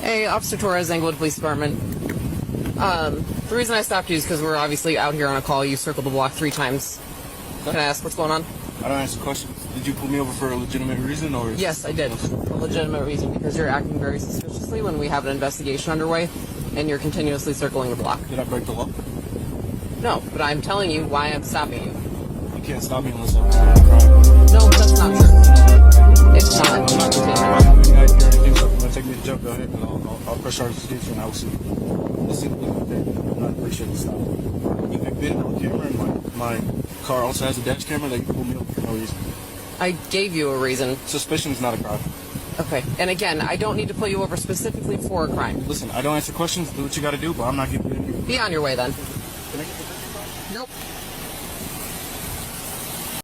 Hey, Officer Torres, Englewood Police Department. The reason I stopped you is because we're obviously out here on a call. You circled the block 3 times. Can I ask what's going on? I don't answer questions. Did you pull me over for a legitimate reason, or? Yes, I did. A legitimate reason, because you're acting very suspiciously when we have an investigation underway, and you're continuously circling the block. Did I break the law? No, but I'm telling you why I'm stopping you. You can't stop me unless I'm committing a crime. No, that's not true. It's not. I'm not going to have any idea or anything, so if you want to take me to jail, go ahead, and I'll press charges against you, and I will see you. Just simply like that. I'm not appreciating the stop. You can bid on camera, and my car also has a dash camera that you pull me over for no reason. I gave you a reason. Suspicion is not a crime. Okay, and again, I don't need to pull you over specifically for a crime. Listen, I don't answer questions. Do what you got to do, but I'm not giving you any. Be on your way then. Can I get the picture? Nope.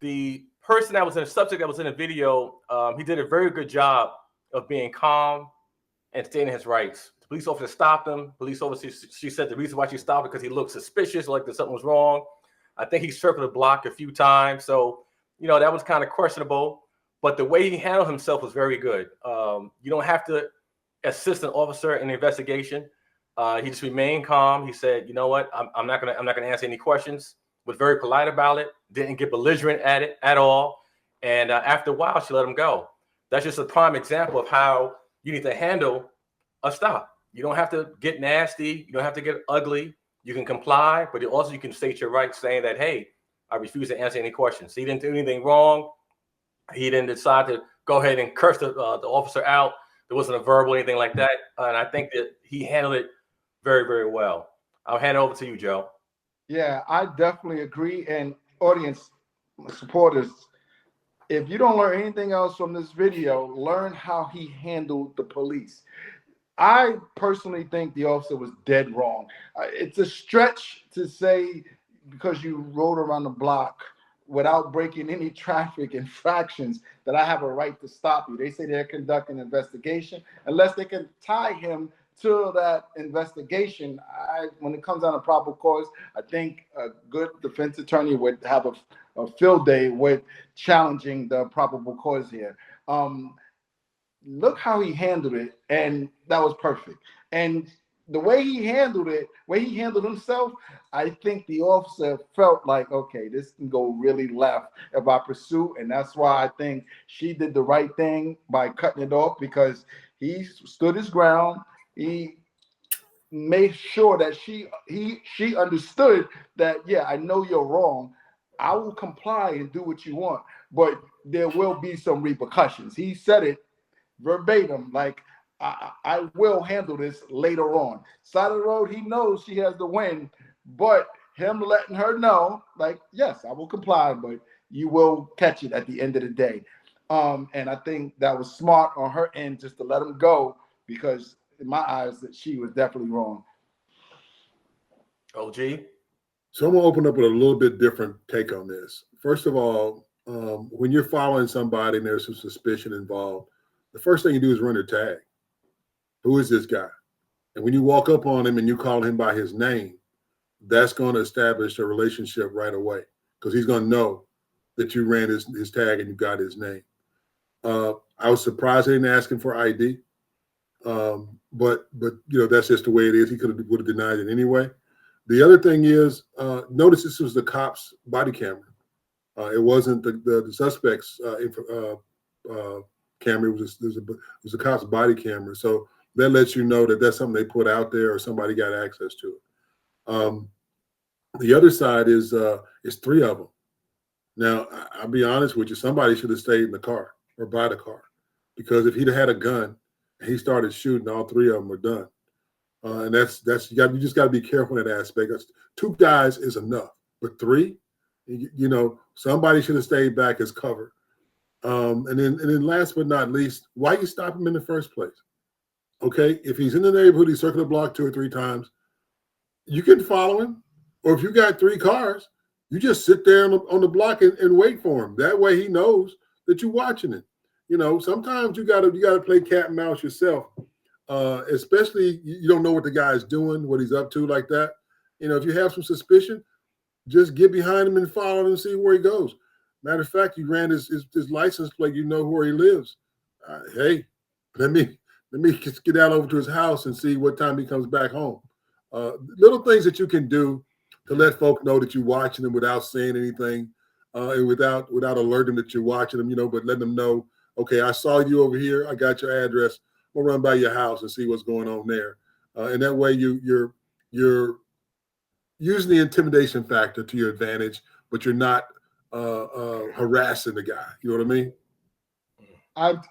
The person that was in the subject that was in the video, he did a very good job of being calm and stating his rights. The police officer stopped him. Police officer, she said the reason why she stopped because he looked suspicious, like that something was wrong. I think he circled the block a few times. So, that was kind of questionable. But the way he handled himself was very good. You don't have to assist an officer in the investigation. He just remained calm. He said, "You know what? I'm not gonna answer any questions." Was very polite about it. Didn't get belligerent at it at all. And after a while, she let him go. That's just a prime example of how you need to handle a stop. You don't have to get nasty. You don't have to get ugly. You can comply, but also you can state your rights, saying that, "Hey, I refuse to answer any questions." He didn't do anything wrong. He didn't decide to go ahead and curse the officer out. There wasn't a verbal anything like that. And I think that he handled it very, very well. I'll hand it over to you, Joe. Yeah, I definitely agree. And audience supporters, if you don't learn anything else from this video, learn how he handled the police. I personally think the officer was dead wrong. It's a stretch to say because you rode around the block without breaking any traffic infractions that I have a right to stop you. They say they're conducting an investigation. Unless they can tie him to that investigation, when it comes down to probable cause, I think a good defense attorney would have a field day with challenging the probable cause here. Look how he handled it, and that was perfect. And the way he handled it, way he handled himself, I think the officer felt like, okay, this can go really left if I pursue. And that's why I think she did the right thing by cutting it off, because he stood his ground. He made sure that she understood that, yeah, I know you're wrong. I will comply and do what you want, but there will be some repercussions. He said it verbatim, like, I will handle this later on. Side of the road, he knows she has the win, but him letting her know, like, yes, I will comply, but you will catch it at the end of the day. And I think that was smart on her end just to let him go, because in my eyes, that she was definitely wrong. OG? So I'm going to open up with a little bit different take on this. First of all, when you're following somebody and there's some suspicion involved, the first thing you do is run a tag. Who is this guy? And when you walk up on him and you call him by his name, that's going to establish a relationship right away, because he's going to know that you ran his tag and you got his name. I was surprised they didn't ask him for ID, but that's just the way it is. He would have denied it anyway. The other thing is, notice this was the cop's body camera. It wasn't the suspect's camera. It was the cop's body camera. So that lets you know that that's something they put out there, or somebody got access to it. The other side is 3 of them. Now, I'll be honest with you. Somebody should have stayed in the car or by the car, because if he'd have had a gun and he started shooting, all 3 of them are done. And you just got to be careful in that aspect. 2 guys is enough, but 3, somebody should have stayed back as cover. And then last but not least, why you stop him in the first place? Okay, if he's in the neighborhood, he circled the block 2 or 3 times, you can follow him. Or if you got 3 cars, you just sit there on the block and wait for him. That way he knows that you're watching it. Sometimes you gotta play cat and mouse yourself. Especially you don't know what the guy's doing, what he's up to like that. If you have some suspicion, just get behind him and follow him and see where he goes. Matter of fact, you ran his license plate, you know where he lives. Hey, let me let me just get down over to his house and see what time he comes back home. Little things that you can do to let folks know that you're watching them without saying anything, and without alerting them that you're watching them, but letting them know, okay, I saw you over here. I got your address. We'll run by your house and see what's going on there. And that way you're using the intimidation factor to your advantage, but you're not harassing the guy. You know what I mean?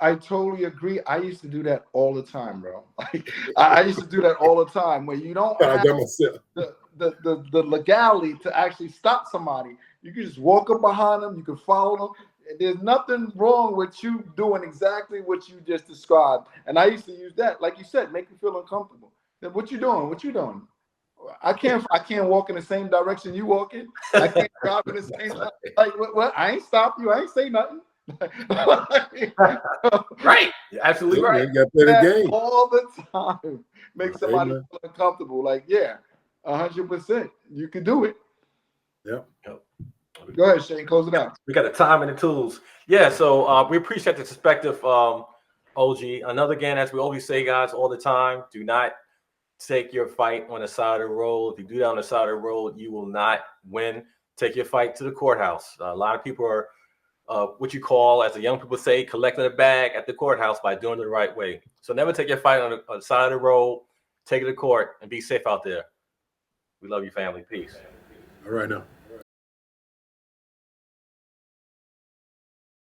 I totally agree. I used to do that all the time, bro. Like, I used to do that all the time where you don't I have got myself. the legality to actually stop somebody. You can just walk up behind them. You can follow them. There's nothing wrong with you doing exactly what you just described. And I used to use that, like you said, make you feel uncomfortable. Then what you doing? What you doing? I can't walk in the same direction you walk in. I can't drive in the same. Like what? I ain't stop you. I ain't say nothing. Right. You're absolutely right. You got to play the game. All the time. Make somebody Amen. feel uncomfortable. Like, yeah, 100%. You can do it. Yep. Go ahead, Shane. Close it out. We got the time and the tools. Yeah, so we appreciate the perspective, OG. Another, again, as we always say, guys, all the time, do not take your fight on the side of the road. If you do that on the side of the road, you will not win. Take your fight to the courthouse. A lot of people are what you call, as the young people say, collecting a bag at the courthouse by doing it the right way. So never take your fight on the side of the road. Take it to court and be safe out there. We love you, family. Peace. All right now.